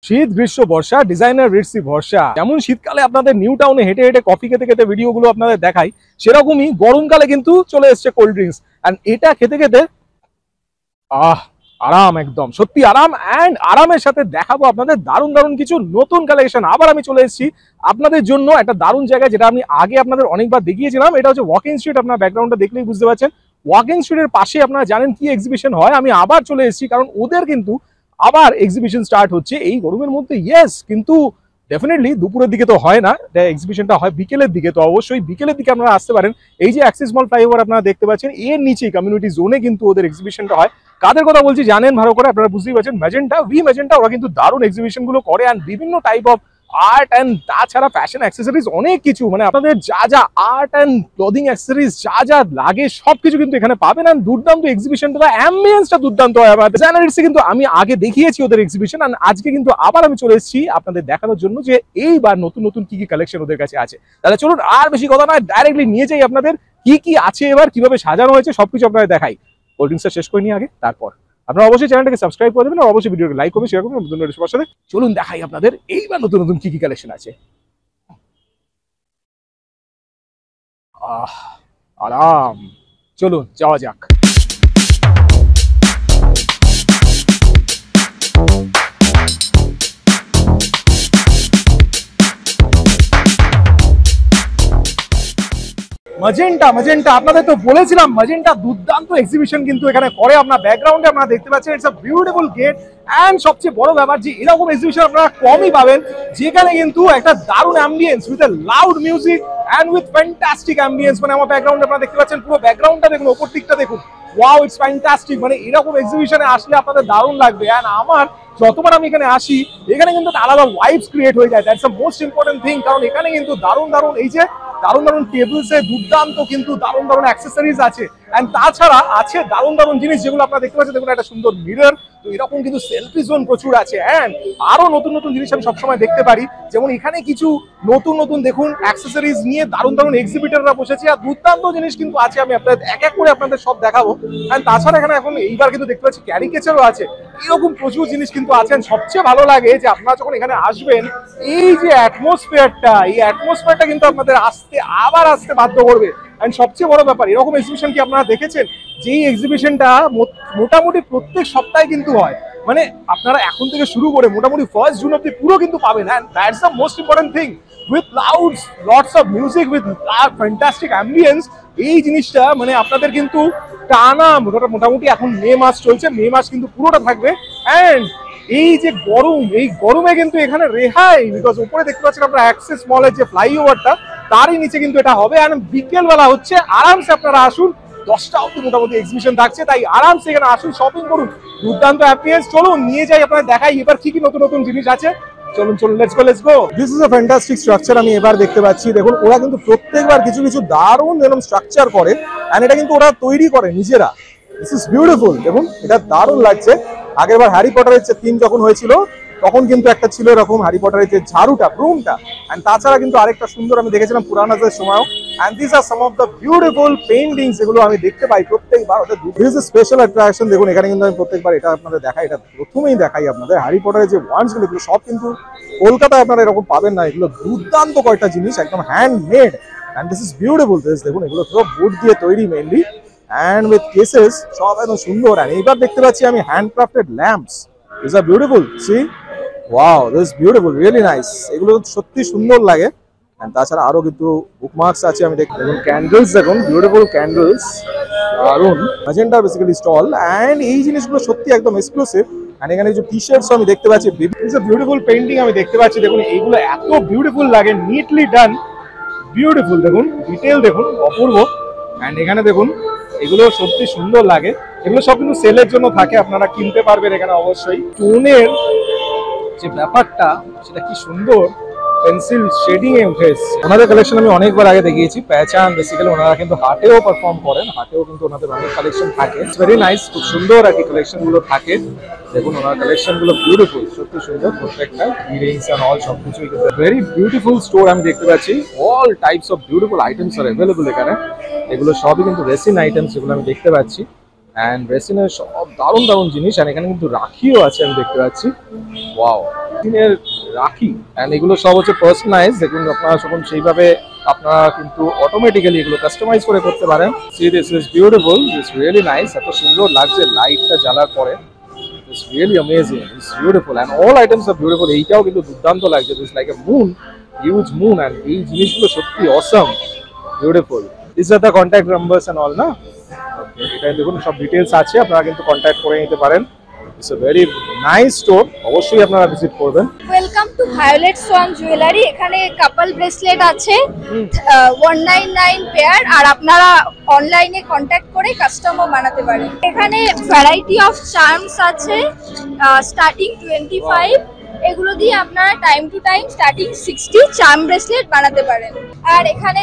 শীত গ্রীষ্ম বর্ষা ডিজাইনার রিটসি ভরসা। যেমন শীতকালে আপনাদের নিউ টাউনে হেঁটে হেঁটে কফি খেতে খেতে ভিডিওগুলো আপনাদের দেখাই, সেরকমই গরমকালে কিন্তু চলে এসছে কোল্ড ড্রিঙ্কস। অ্যান্ড এটা খেতে খেতে আরাম, একদম সত্যি আরাম। অ্যান্ড আরামের সাথে দেখাবো আপনাদের দারুণ দারুণ কিছু নতুন কালেকশন। আবার আমি চলে এসেছি আপনাদের জন্য একটা দারুণ জায়গায়, যেটা আমি আগে আপনাদের অনেকবার দেখিয়েছিলাম। এটা হচ্ছে ওয়াকিং স্ট্রিট। আপনার ব্যাকগ্রাউন্ডটা দেখলেই বুঝতে পারছেন ওয়াকিং স্ট্রিটের পাশে আপনারা জানেন কি এক্সিবিশন হয়। আমি আবার চলে এসেছি কারণ ওদের কিন্তু আবার এক্সিবিশন স্টার্ট হচ্ছে এই গরমের মধ্যে। ইয়েস, কিন্তু ডেফিনেটলি দুপুরের দিকে তো হয় না, এক্সিবিশনটা হয় বিকেলের দিকে। তো অবশ্যই বিকেলের দিকে আপনারা আসতে পারেন। এই যে অ্যাক্সিস মল ফ্লাইওভার আপনারা দেখতে পাচ্ছেন, এর নিচেই কমিউনিটি জোনে কিন্তু ওদের এক্সিবিশনটা হয়। কাদের কথা বলছি জানেন ভালো করে, আপনারা বুঝতেই পারছেন। ম্যাজেন্টা, ম্যাজেন্টা, ওরা কিন্তু দারুণ এক্সিবিশন গুলো করে। অ্যান্ড বিভিন্ন টাইপ অফ আর্ট অ্যান্ড তাছাড়া ফ্যাশন অ্যাক্সেসরিজ অনেক কিছু, মানে আপনাদের যা যা আর্ট অ্যান্ড ক্লোদিং অ্যাক্সেসরিজ যা যা লাগে সবকিছু কিন্তু এখানে পাবেন। অ্যান্ড দুর্দান্ত এক্সিবিশনটা, অ্যাম্বিয়েন্সটা দুর্দান্ত হয়। আমার কিন্তু আমি আগে দেখিয়েছি ওদের এক্সিবিশন, আর আজকে কিন্তু আবার আমি চলে এসেছি আপনাদের দেখানোর জন্য যে এইবার নতুন নতুন কি কি কালেকশন ওদের কাছে আছে। তাহলে চলুন আর বেশি কথা নয়, ডাইরেক্টলি নিয়ে যাই আপনাদের কি কি আছে এবার, কিভাবে সাজানো হয়েছে সবকিছু আপনাদের দেখাই। কোল্ড ড্রিঙ্কসটা শেষ করে নিয়ে আগে, তারপর আপনারা অবশ্যই চ্যানেলটাকে সাবস্ক্রাইব করে দেবেন আর অবশ্যই ভিডিওকে লাইক করবেন, শেয়ার করবেন নতুন সবার সাথে। চলুন দেখাই আপনাদের এইবার নতুন নতুন কি কি কালেকশন আছে। আরাম, চলুন যাওয়া যাক। ম্যাজেন্টা আপনাদের তো বলেছিলাম, ম্যাজেন্টা দুর্দান্ত এক্সিবিশন কিন্তু এখানে করে। আপনার ব্যাকগ্রাউন্ডে আপনারা দেখতে পাচ্ছেন it's a beautiful gate. And সবচেয়ে বড় ব্যাপার যে এরকম এক্সিবিশন আপনারা কমই পাবেন, যেখানে কিন্তু একটা দারুণ ambience with a loud music and with fantastic ambience. মানে আমার ব্যাকগ্রাউন্ডে আপনারা দেখতে পাচ্ছেন, পুরো ব্যাকগ্রাউন্ডটা দেখুন, ওপর দিকটা দেখুন, ওয়াও ইটস ফ্যান্টাস্টিক। মানে এরকম এক্সিবিশনে আসলে আপনাদের দারুণ লাগবে। অ্যান্ড আমার যতবার আমি এখানে আসি, এখানে কিন্তু একটা আলাদা ভাইবস ক্রিয়েট হয়ে যায়। That's the most important thing. কারণ এখানে কিন্তু দারুণ দারুণ এই যে দারুণ দারুণ টেবিলসে দুর্দান্ত কিন্তু দারুণ দারুণ অ্যাক্সেসরিজ আছে। অ্যান্ড তাছাড়া আছে দারুণ দারুণ জিনিস যেগুলো আপনারা দেখতে পাচ্ছেন। দেখুন একটা সুন্দর মিরর, তো এরকম কিন্তু সেলফি জোন প্রচুর আছে। অ্যান্ড আরো নতুন নতুন জিনিস আমি সবসময় দেখতে পারি, যেমন এখানে কিছু নতুন নতুন দেখুন অ্যাক্সেসরিজ নিয়ে দারুণ দারুণ এক্সিবিটররা বসেছে। আর দুর্দান্ত জিনিস কিন্তু আছে, আমি আপনাদের এক এক করে আপনাদের সব দেখাবো। অ্যান্ড তাছাড়া এখানে এখন এইবার কিন্তু দেখতে পাচ্ছি ক্যারিকেচারও আছে। এরকম প্রচুর জিনিস কিন্তু আছেন। সবচেয়ে ভালো লাগে যে আপনারা যখন এখানে আসবেন, এই যে অ্যাটমসফিয়ারটা, এই অ্যাটমসফিয়ারটা কিন্তু আপনাদের আবার আসতে বাধ্য করবে। এন্ড সবচেয়ে বড় ব্যাপার, এরকম এক্সিবিশন কি আপনারা দেখেছেন? যেই এক্সিবিশনটা মোটামুটি প্রত্যেক সপ্তাহে কিন্তু হয়। মানে আপনারা এখন থেকে শুরু করে মোটামুটি 1 জুন অব্দি পুরো কিন্তু পাবেন। And that's the most important thing, with louds, lots of music, with fantastic ambience. এই জিনিসটা মানে আপনাদের কিন্তু টানা মোটামুটি এখন মে মাস চলছে, মে মাস কিন্তু পুরোটা থাকবে। অ্যান্ড এই যে গরম, এই গরমে কিন্তু এখানে রেহাই, বিকজ উপরে দেখতে পাচ্ছেন আপনারা অ্যাক্সেস মলের যে ফ্লাইওভারটা, তারই নিচে কিন্তু এটা হবে। আর বিকেলবেলা হচ্ছে, আরামসে আপনারা আসুন, 10টা অব্দি মোটামুটি এক্সিবিশন থাকছে, তাই আরামসে এখানে আসুন, শপিং করুন, দুর্দান্ত অ্যাম্বিয়েন্স। চলুন নিয়ে যাই আপনাদের দেখাই এবার কি কি নতুন নতুন জিনিস আছে। চলুন চলুন, let's go. This is a fantastic structure. আমি এবার দেখতে পাচ্ছি, দেখুন ওরা কিন্তু প্রত্যেকবার কিছু কিছু দারুণ এরকম স্ট্রাকচার করে। অ্যান্ড এটা কিন্তু ওরা তৈরি করে নিজেরা। This is beautiful. দেখুন এটা দারুণ লাগছে। আগেরবার হ্যারি পটারের যে থিম যখন হয়েছিল, তখন কিন্তু একটা ছিল এরকম হ্যারি পটারের যে ঝাড়ুটা, ব্রুমটা। অ্যান্ড তাছাড়া কিন্তু আরেকটা সুন্দর আমি দেখেছিলাম পুরানাদের সময়ও। And this are some of the beautiful paintings, এগুলো আমি দেখতে পাই প্রত্যেকবার। This is special attraction. দেখুন এখানে কিন্তু আমি প্রত্যেকবার এটা আপনাদের দেখাই, এটা প্রথমেই দেখাই আপনাদের। হ্যারি পটারের যে ওয়ান্ডসগুলো, এগুলো সব কিন্তু কলকাতায় আপনারা এরকম পাবেন না। এগুলো দুর্দান্ত কয়েকটা জিনিস, একদম handmade. And this is beautiful. This দেখুন, এগুলো পুরো বুট দিয়ে তৈরি মেইনলি, অ্যান্ড উইথ কেসেস, সব একদম সুন্দর। অ্যান্ড এইবার দেখতে পাচ্ছি আমি handcrafted lamps. This are beautiful. See, wow, this beautiful, really nice. এগুলো সত্যি সুন্দর লাগে। এন্ড তাছাড়া আরো কিন্তু বুকমার্কস আছে আমি দেখতে। দেখুন ক্যান্ডেলস, দেখুন বিউটিফুল ক্যান্ডেলস, দারুন। Magenta basically stall. অ্যান্ড এই জিনিসগুলো সত্যি একদম এক্সক্লুসিভ। অ্যান্ড এখানে কিছু টি শার্টস আমি দেখতে পাচ্ছি। ইটস আ বিউটিফুল পেইন্টিং আমি দেখতে পাচ্ছি। দেখুন এইগুলো এত বিউটিফুল লাগে, নিটলি ডান, বিউটিফুল। দেখুন ডিটেল দেখুন, অপূর্ব। অ্যান্ড এখানে দেখুন এগুলো সত্যি সুন্দর লাগে। এগুলো সব কিন্তু সেলের জন্য থাকে, আপনারা কিনতে পারবেন এখানে। অবশ্যই টোনের যে ব্যাপারটা, সেটা কি সুন্দর পেন্সিল শেডিং এ উঠেছে। ওনাদের কালেকশন আমি অনেকবার আগে দেখিয়েছি। পেহচান বেসিক্যালি ওনারা কিন্তু হাটেও পারফর্ম করেন, হাটেও কিন্তু ওনাদের অনেক কালেকশন থাকে। ইটস ভেরি নাইস, খুব সুন্দর আর কি কালেকশন গুলো থাকে। দেখুন ওনার কালেকশন গুলো বিউটিফুল, সত্যি সুন্দর প্রত্যেকটা। ইয়ারিংস এন্ড অল সবকিছুই কিন্তু ভেরি বিউটিফুল স্টোর আমি দেখতে পাচ্ছি। All types of beautiful items R available এখানে। এগুলো সবই কিন্তু রেসিন আইটেমস, যেগুলো আমি দেখতে পাচ্ছি। অ্যান্ড রেসিনের সব দারুণ দারুণ জিনিস। আর এখানে কিন্তু রাখিও আছে আমি দেখতে পাচ্ছি। ওয়াও, দিনের রাখি এন্ড এগুলো সব হচ্ছে পার্সোনালাইজ, দেখুন আপনারা যখন সেইভাবে আপনারা কিন্তু অটোমেটিক্যালি এগুলো কাস্টমাইজ করে করতে পারেন। C this is beautiful, it's really nice, এত সুন্দর লাগছে লাইটটা জ্বালার পরে। It's really amazing. It's beautiful and all items are beautiful. এইটাও কিন্তু দুর্দান্ত লাগছে, it's like a moon, huge moon, and এই জিনিসগুলো সত্যি awesome, beautiful. These are the contact numbers and all, না? Okay, এটা দেখুন সব ডিটেইলস আছে, আপনারা কিন্তু কন্টাক্ট করে নিতে পারেন। It's a very nice store, অবশ্যই আপনারা ভিজিট করবেন। Welcome to Violet Swan Jewellery. এখানে কাপল ব্রেসলেট আছে 199 পেয়ার, আর আপনারা অনলাইনে কন্ট্যাক্ট করে কাস্টমও বানাতে পারেন। এখানে ভ্যারাইটি অফ চার্মস আছে স্টার্টিং 25, এগুলো দিয়ে আপনারা time to time starting 60 charm bracelet বানাতে পারেন। আর এখানে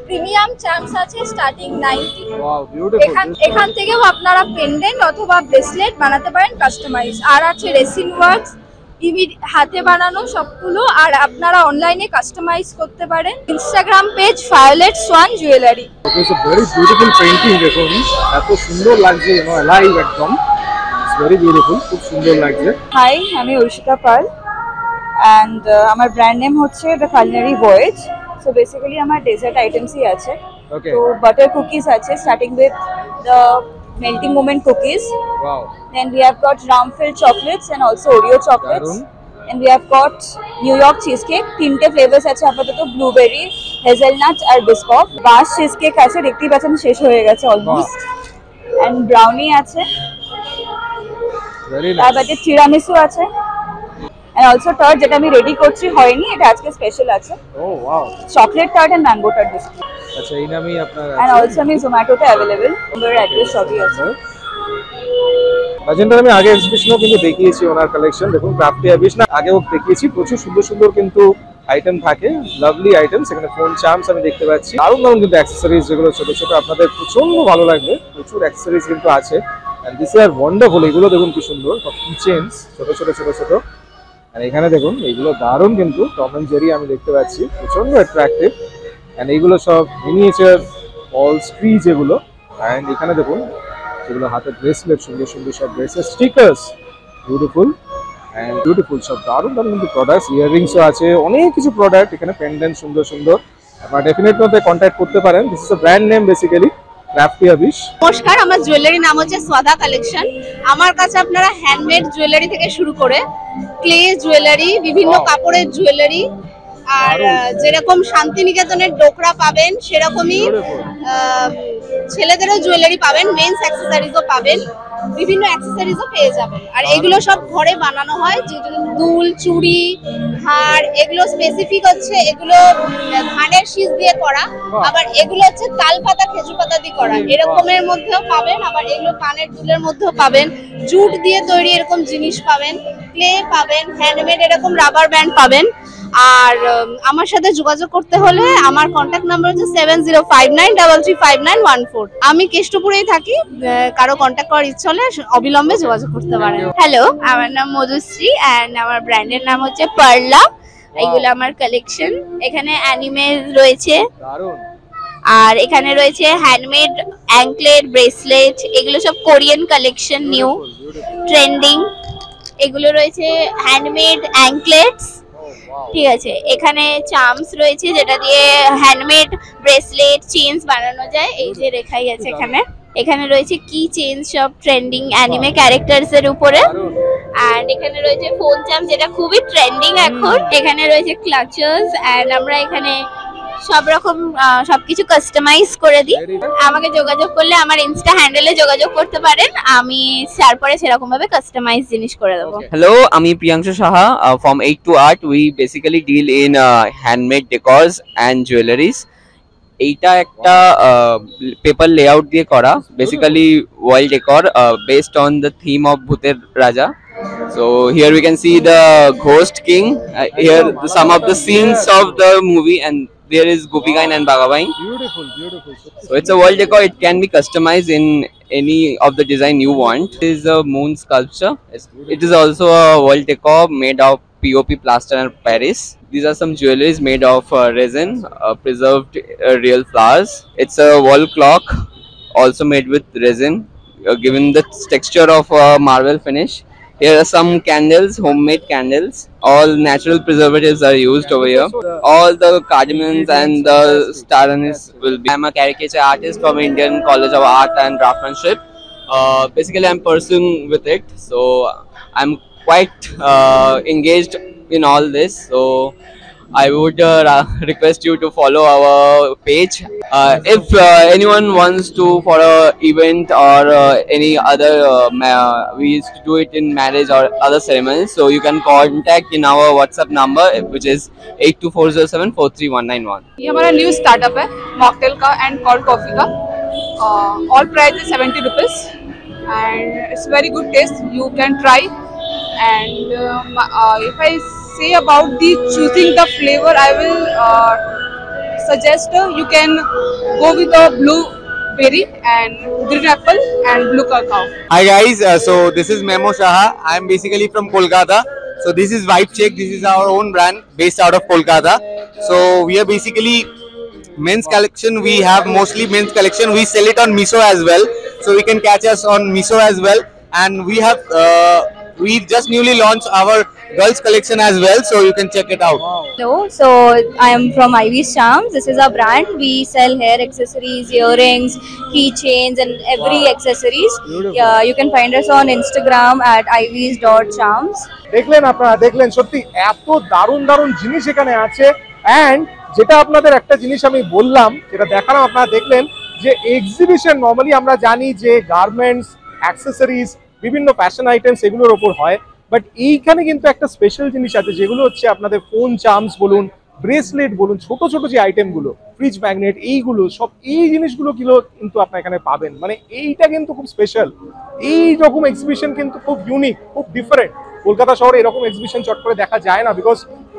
প্রিমিয়াম চার্মস আছে স্টার্টিং 90। Wow beautiful. এখান থেকেও আপনারা পেন্ডেন্ট অথবা ব্রেসলেট বানাতে পারেন কাস্টমাইজ। আর আছে রেসিন ওয়ার্কস, হাতে বানানো সবগুলো, আর আপনারা অনলাইনে কাস্টমাইজ করতে পারেন। Instagram page Violet Swan Jewellery. It's a very beautiful painting, দেখুন এত সুন্দর লাগছে, লাইভ একদম, ইটস ভেরি বিউটিফুল, খুব সুন্দর লাগছে। হাই, আমি ঐশিকা পাল অ্যান্ড আমার ব্র্যান্ড নেম হচ্ছে the culinary voice. So basically আমার ডেজার্ট আইটেমসই আছে। ওকে, তো বাটার কুকিজ আছে starting with the melting moment cookies. Wow, Then we have got rum filled chocolates and also Oreo chocolates. দারুণ। And we have got New York cheesecake. তিনটে flavours আছে আপাতত, blueberry, hazelnut আর biscuit. বাস cheesecake আছে, দেখতেই পাচ্ছেন শেষ হয়ে গেছে অলমোস্ট। এন্ড ব্রাউনি আছে, ভেরি তার নাইস। বাদে টিরামিসু আছে। এন্ড অলসো টার্ট, যেটা আমি রেডি করছি, হয়নি, এটা আজকে স্পেশাল আছে। Oh wow, chocolate tart and mango tart biscuit. আচ্ছা এই নামই আপনার এন্ড অলসো আমি জোম্যাটোতে অ্যাভেলেবল, আমার অ্যাড্রেস সবই আছে। রাজেন্দ্র আমি আগে এক্সিবিশনও কিন্তু দেখিয়েছি ওনার কালেকশন, দেখুন ক্রাফটি অ্যাবিশ না আগেও দেখিয়েছি, প্রচুর সুন্দর সুন্দর কিন্তু আইটেম থাকে, লাভলি আইটেম। সেখানে ফোন চার্মস আমি দেখতে পাচ্ছি, দারুণ দারুণ কিন্তু অ্যাক্সেসরিজ, যেগুলো ছোট ছোট আপনাদের প্রচন্ড ভালো লাগবে, প্রচুর অ্যাক্সেসরিজ কিন্তু আছে। এন্ড দিস আর ওয়ান্ডারফুল, এগুলো দেখুন কি সুন্দর, কিচেনস ছোট ছোট ছোট ছোট। আর এখানে দেখুন এইগুলো দারুণ কিন্তু, টম এন্ড জেরি আমি দেখতে পাচ্ছি, প্রচন্ড অ্যাট্রাকটিভ। এন্ড এইগুলো সব মিনিয়েচার অল ট্রি যেগুলো। এন্ড এখানে দেখুন যেগুলো হাতের ব্রেসলেট, সুন্দর সুন্দর সব bracelet, stickers, beautiful and beautiful, সব দারুণ দারুণ কিন্তু প্রোডাক্টস, ইয়াররিংসও আছে, অনেক কিছু প্রোডাক্ট এখানে, পেন্ডেন্ট সুন্দর সুন্দর। আপনারা ডেফিনেটলি ওদের কন্ট্যাক্ট করতে পারেন। This is a brand name basically crafty অ্যাবিশ। নমস্কার, আমার জুয়েলারির নাম হচ্ছে সোয়াদা কালেকশন। আমার কাছে আপনারা হ্যান্ডমেড জুয়েলারি থেকে শুরু করে ক্লে জুয়েলারি, বিভিন্ন কাপড়ের জুয়েলারি, আর যেরকম শান্তিনিকেতনের ডোকরা পাবেন সেরকমই ছেলেদেরও জুয়েলারি পাবেন, মেন্স অ্যাক্সেসরিজও পাবেন, বিভিন্ন অ্যাক্সেসরিজও পেয়ে যাবেন। আর এগুলো সব ঘরে বানানো হয়, যে দুল, চুড়ি, হার, এগুলো স্পেসিফিক হচ্ছে এগুলো ধানের শীষ দিয়ে করা, আবার এগুলো হচ্ছে তাল পাতা, খেজুর পাতা দিয়ে করা, এরকমের মধ্যেও পাবেন। আবার এগুলো কানের দুলের মধ্যেও পাবেন, জুট দিয়ে তৈরি এরকম জিনিস পাবেন, ক্লে পাবেন, হ্যান্ডমেড এরকম রাবার ব্যান্ড পাবেন। আর আমার সাথে যোগাযোগ করতে হলে আমার কন্ট্যাক্ট নাম্বার হচ্ছে 7059335914। আমি কেষ্টপুরেই থাকি, কারো কন্ট্যাক্ট করার ইচ্ছা হলে অবিলম্বে যোগাযোগ করতে পারেন। হ্যালো, আমার নাম মধুশ্রী অ্যান্ড আমার ব্র্যান্ডের নাম হচ্ছে পার্লা। এইগুলো আমার কালেকশন। এখানে অ্যানিমে রয়েছে, দারুণ। আর এখানে রয়েছে হ্যান্ডমেড অ্যাঙ্কলেট, ব্রেসলেট, এগুলো সব কোরিয়ান কালেকশন, নিউ ট্রেন্ডিং। এগুলো রয়েছে হ্যান্ডমেড অ্যাঙ্কলেটস, ঠিক আছে। এখানে চার্মস রয়েছে, যেটা দিয়ে হ্যান্ডমেড ব্রেসলেট, চেইনস বানানো যায়, এই যে রেখাই আছে এখানে। এখানে রয়েছে কি চেইন, সব ট্রেন্ডিং অ্যানিমে ক্যারেক্টারস এর উপরে। আর এখানে রয়েছে ফোন চার্ম, যেটা খুবই ট্রেন্ডিং এখন। এখানে রয়েছে ক্লাচার্স, এন্ড আমরা এখানে সব রকম সবকিছু কাস্টমাইজ করে দিই। আমাকে যোগাযোগ করলে আমার ইনস্টা হ্যান্ডেলে যোগাযোগ করতে পারেন, আমি তারপরে সেরকম ভাবে কাস্টমাইজ জিনিস করে দেবো। Hello, আমি Priyanshu Saha from 8 to Art. We basically deal in handmade decors and jewelries. এইটা একটা পেপার লেআউট দিয়ে করা, basically wall decor based on the theme of ভূতের রাজা. So here we can see the Ghost King. Here some of the scenes of the movie, and there is Gopikain and Bhagabain. Beautiful, beautiful. So it's a wall decor. It can be customized in any of the design you want. It is a moon sculpture. It is also a wall decor made of POP plaster and Paris. These are some jewelries made of resin, preserved real flowers. It's a wall clock, also made with resin, given the texture of marble finish. Here are some candles, homemade candles. All natural preservatives are used over here. All the cardamoms and the star anise will be. I'm a caricature artist from Indian College of Art and Craftsmanship. Basically, I'm pursuing with it, so I'm quite engaged in all this. So I would request you to follow our page. If anyone wants to for a event or any other, we used to do it in marriage or other ceremonies. So you can contact in our WhatsApp number, which is 82407 ये हमारा new startup है mocktail का and cold coffee का. All price is 70 rupees and it's very good taste. You can try. And if I say about the choosing the flavor, I will suggest you can go with the blueberry and green apple and blue cacao. Hi guys, so this is Memo Shaha. I am basically from Kolkata. So this is Vibe Check. This is our own brand based out of Kolkata. So we are basically men's collection. We have mostly men's collection. We sell it on Miso as well. So we can catch us on Miso as well. And we have we just newly launched our girls collection as well. So you can check it out. Hello, so I am from Ivy's Charms. This is our brand. We sell hair accessories, earrings, keychains, and every accessories. Yeah, you can find us on Instagram at ivys.charms. দেখলেন আপনারা, দেখলেন সত্যি এত দারুণ দারুণ জিনিস এখানে আছে। অ্যান্ড যেটা আপনাদের একটা জিনিস আমি বললাম, যেটা দেখালাম, আপনারা দেখলেন যে এক্সিবিশন নর্মালি আমরা জানি যে গার্মেন্টস, অ্যাক্সেসরিজ, বিভিন্ন ফ্যাশন আইটেমস এগুলোর ওপর হয়, বাট এইখানে কিন্তু একটা স্পেশাল জিনিস আছে যেগুলো হচ্ছে আপনাদের ফোন চার্মস বলুন, ব্রেসলেট বলুন, ছোট ছোট যে আইটেমগুলো, ফ্রিজ ম্যাগনেট, এইগুলো সব, এই জিনিসগুলো কিন্তু আপনার এখানে পাবেন। মানে এইটা কিন্তু খুব স্পেশাল। এই রকম এক্সিবিশন কিন্তু খুব ইউনিক, খুব ডিফারেন্ট। কলকাতা শহরে এরকম এক্সিবিশন চট করে দেখা যায় না, বিকজ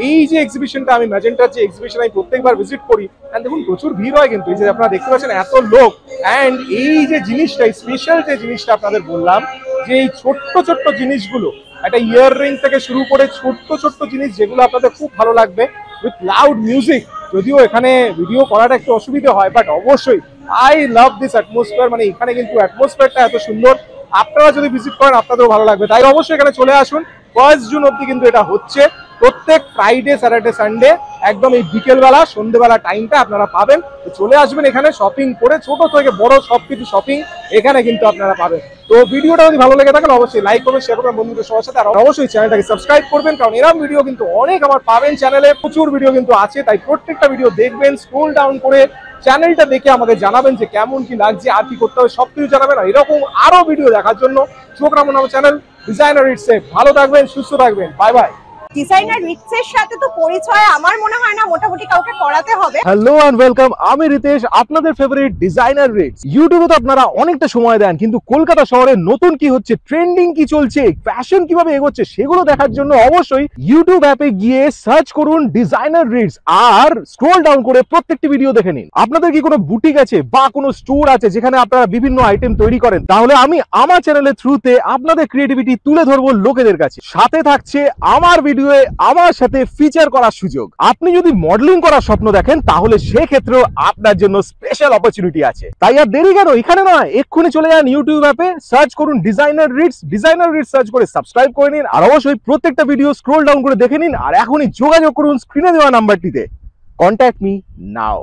এই যে এক্সিবিশনটা, আমি ম্যাজেন্টার যে এক্সিবিশন আমি প্রত্যেকবার ভিজিট করি, অ্যান্ড দেখুন প্রচুর ভিড় হয় কিন্তু। এই যে আপনারা দেখতে পাচ্ছেন এত লোক, অ্যান্ড এই যে জিনিসটা, স্পেশাল যে জিনিসটা আপনাদের বললাম, যে এই ছোট্ট ছোট্ট জিনিসগুলো, একটা ইয়াররিং থেকে শুরু করে ছোট্ট ছোট্ট জিনিস যেগুলো আপনাদের খুব ভালো লাগবে, উইথ লাউড মিউজিক। যদিও এখানে ভিডিও করাটা একটু অসুবিধা হয়, বাট অবশ্যই আই লাভ দিস অ্যাটমসফিয়ার। মানে এখানে কিন্তু অ্যাটমসফিয়ারটা এত সুন্দর, আপনারা যদি ভিজিট করেন আপনাদেরও ভালো লাগবে। তাই অবশ্যই এখানে চলে আসুন। 1 জুন অব্দি কিন্তু এটা হচ্ছে, প্রত্যেক ফ্রাইডে, স্যাটারডে, সানডে, একদম এই বিকেলবেলা, সন্ধ্যেবেলা টাইমটা আপনারা পাবেন। তো চলে আসবেন এখানে শপিং করে, ছোট থেকে বড় সবকিছু শপিং এখানে কিন্তু আপনারা পাবেন। তো ভিডিওটা যদি ভালো লেগে থাকেন অবশ্যই লাইক করবেন, শেয়ার করবেন বন্ধুদের সবার সাথে, আর অবশ্যই চ্যানেলটাকে সাবস্ক্রাইব করবেন, কারণ এরকম ভিডিও কিন্তু অনেক আমার পাবেন চ্যানেলে, প্রচুর ভিডিও কিন্তু আছে। তাই প্রত্যেকটা ভিডিও দেখবেন, স্ক্রল ডাউন করে চ্যানেলটা দেখে আমাদের জানাবেন যে কেমন কি লাগছে, আর কি করতে হবে সবকিছু জানাবেন। আর এরকম আরো ভিডিও দেখার জন্য চোখ রাখুন আমার চ্যানেল ডিজাইনার রিটসে। ভালো থাকবেন, সুস্থ থাকবেন, বাই বাই। ডিজাইনার রিটসের সাথে তো পরিচয় আমার মনে হয় না মোটামুটি কাউকে করাতে হবে। হ্যালো এন্ড ওয়েলকাম, আমি রিতেশ, আপনাদের ফেভারিট ডিজাইনার রিটস। ইউটিউবে তো আপনারা অনেকটা সময় দেন, কিন্তু কলকাতা শহরে নতুন কি হচ্ছে, ট্রেন্ডিং কি চলছে, ফ্যাশন কিভাবে এগোচ্ছে, সেগুলো দেখার জন্য অবশ্যই ইউটিউব অ্যাপে গিয়ে সার্চ করুন ডিজাইনার রিটস, আর স্ক্রল ডাউন করে প্রত্যেকটি ভিডিও দেখে নিন। আপনাদের কি কোনো বুটিক আছে বা কোনো স্টোর আছে যেখানে আপনারা বিভিন্ন আইটেম তৈরি করেন, তাহলে আমি আমার চ্যানেলের থ্রুতে আপনাদের ক্রিয়েটিভিটি তুলে ধরবো লোকেদের কাছে। সাথে থাকছে আমার ভিডিও আমার সাথে ফিচার করার সুযোগ। আপনি যদি মডেলিং করার স্বপ্ন দেখেন, তাহলে সেক্ষেত্রেও আপনার জন্য স্পেশাল অপরচুনিটি আছে। তাই আর দেরি কেন, এখানে নয়, এক্ষুনি চলে যান ইউটিউব অ্যাপে, সার্চ করুন designer Ritz, designer Ritz search করে সাবস্ক্রাইব করে নিন, আর অবশ্যই প্রত্যেকটা ভিডিও স্ক্রল ডাউন করে দেখে নিন, আর এখনই যোগাযোগ করুন স্ক্রিনে দেওয়া নাম্বারটিতে। কন্ট্যাক্ট মি নাও।